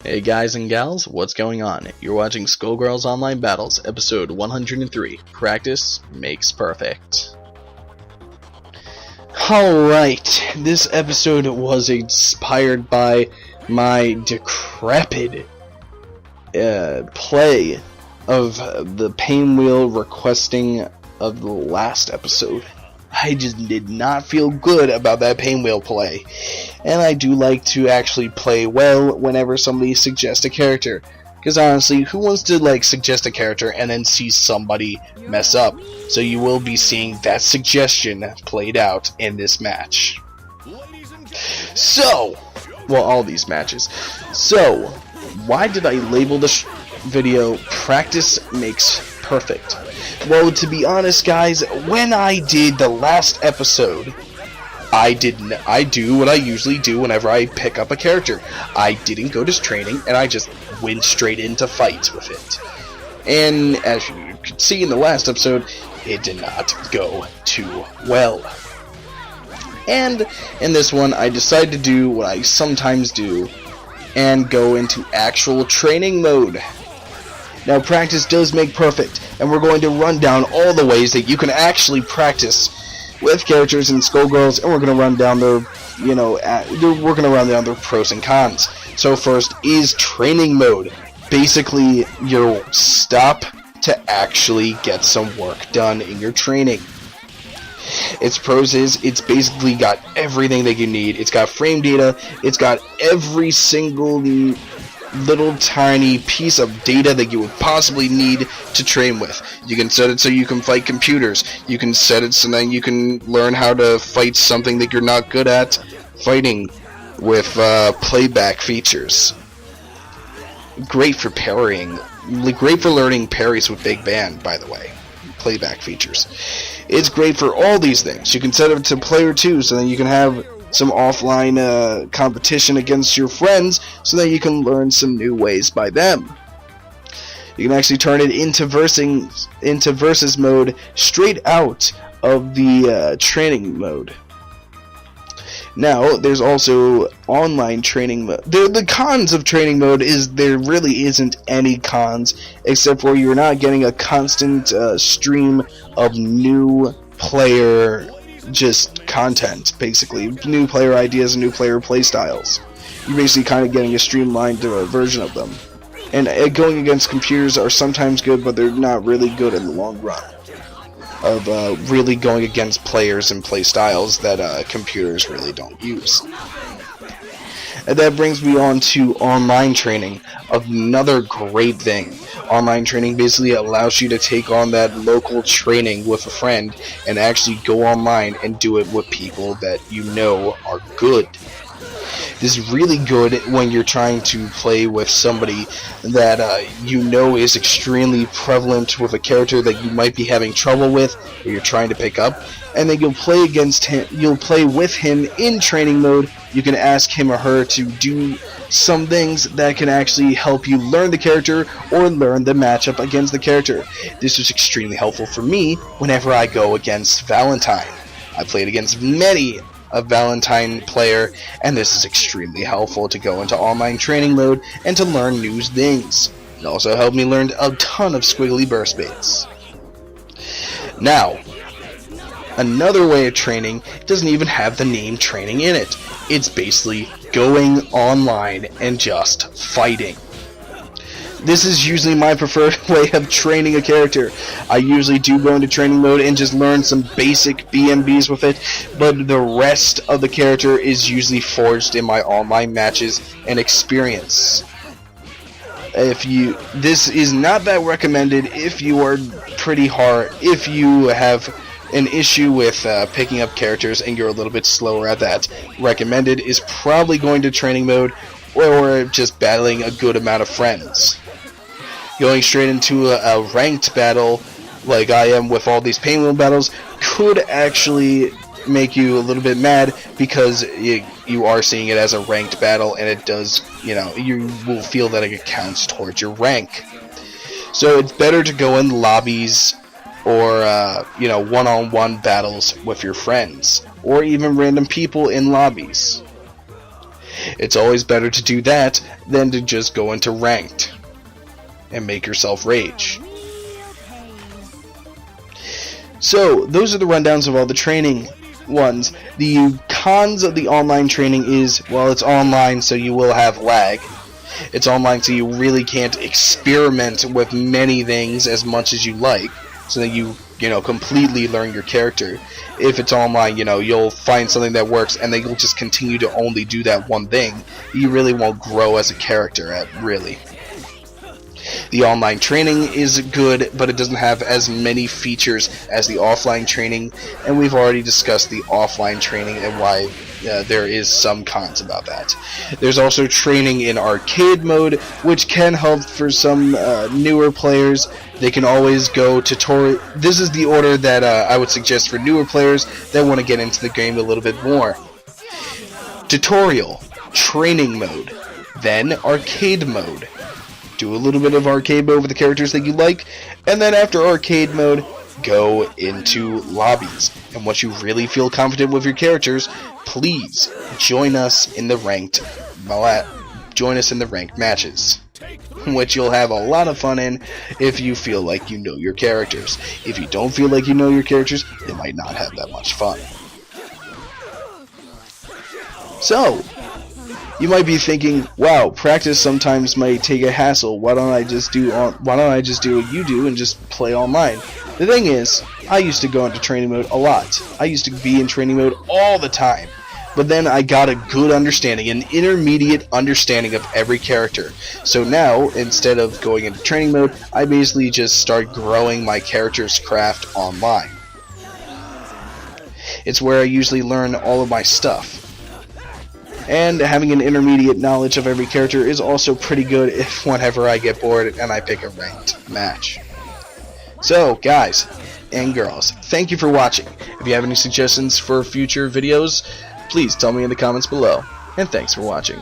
Hey guys and gals, what's going on? You're watching Skullgirls Online Battles, episode 103. Practice makes perfect. Alright, this episode was inspired by my decrepit play of the pain wheel requesting of the last episode. I just did not feel good about that pain wheel play. And I do like to actually play well whenever somebody suggests a character. Because honestly, who wants to suggest a character and then see somebody mess up? So you will be seeing that suggestion played out in this match. So, well, all these matches. So, why did I label this video Practice Makes Perfect? Well, to be honest, guys, when I did the last episode, I do what I usually do whenever I pick up a character. I didn't go to training, and I just went straight into fights with it. And as you could see in the last episode, it did not go too well. And in this one, I decided to do what I sometimes do, and go into actual training mode. Now, practice does make perfect, and we're going to run down all the ways that you can actually practice with characters in Skullgirls, and we're going to run down their, we're going to run down their pros and cons. So first is training mode. Basically, your stop to actually get some work done in your training. Its pros is, it's basically got everything that you need. It's got frame data, it's got every single little tiny piece of data that you would possibly need to train with. You can set it so you can fight computers. You can set it so that you can learn how to fight something that you're not good at fighting with playback features. Great for parrying. Great for learning parries with Big Band, by the way. Playback features. It's great for all these things. You can set it to player 2 so that you can have some offline competition against your friends so that you can learn some new ways by them. You can actually turn it into versus mode straight out of the training mode. Now, there's also online training mode. The cons of training mode is there really isn't any cons, except for you're not getting a constant stream of new player just content, basically. New player ideas and new player playstyles. You're basically kind of getting a streamlined version of them. And going against computers are sometimes good, but they're not really good in the long run. Of really going against players and playstyles that computers really don't use. And that brings me on to online training. Another great thing. Online training basically allows you to take on that local training with a friend and actually go online and do it with people that you know are good. This is really good when you're trying to play with somebody that you know is extremely prevalent with a character that you might be having trouble with or you're trying to pick up, and then you'll play against him, you'll play with him in training mode. You can ask him or her to do some things that can actually help you learn the character or learn the matchup against the character. This is extremely helpful for me whenever I go against Valentine. I played against many a Valentine player, and this is extremely helpful to go into online training mode and to learn new things. It also helped me learn a ton of squiggly burst baits. Now, another way of training doesn't even have the name training in it. It's basically going online and just fighting. This is usually my preferred way of training a character. I usually do go into training mode and just learn some basic BMBs with it, but the rest of the character is usually forged in my online matches and experience. This is not that recommended if you are pretty hard, if you have an issue with picking up characters and you're a little bit slower at that. Recommended is probably going to training mode or just battling a good amount of friends. Going straight into a ranked battle like I am with all these pain wheel battles could actually make you a little bit mad because you are seeing it as a ranked battle, and it does, you will feel that it counts towards your rank. So it's better to go in lobbies or one-on-one battles with your friends or even random people in lobbies. It's always better to do that than to just go into ranked and make yourself rage. So, those are the rundowns of all the training ones. The cons of the online training is, well, it's online, so you will have lag. It's online, so you really can't experiment with many things as much as you like, so that you completely learn your character. If it's online, you'll find something that works, and then you'll just continue to only do that one thing. You really won't grow as a character, really. The online training is good, but it doesn't have as many features as the offline training, and we've already discussed the offline training and why there is some cons about that. There's also training in arcade mode, which can help for some newer players. They can always go tutorial. This is the order that I would suggest for newer players that want to get into the game a little bit more. Tutorial, training mode, then arcade mode. Do a little bit of arcade mode with the characters that you like, and then after arcade mode, go into lobbies. And once you really feel confident with your characters, please join us in the ranked matches, which you'll have a lot of fun in if you feel like you know your characters. If you don't feel like you know your characters, they might not have that much fun. So, you might be thinking, wow, practice sometimes might take a hassle. Why don't I just do what you do and just play online? The thing is, I used to go into training mode a lot. I used to be in training mode all the time. But then I got a good understanding, an intermediate understanding of every character. So now, instead of going into training mode, I basically just start growing my character's craft online. It's where I usually learn all of my stuff. And having an intermediate knowledge of every character is also pretty good if whenever I get bored and I pick a ranked match. So, guys and girls, thank you for watching. If you have any suggestions for future videos, please tell me in the comments below. And thanks for watching.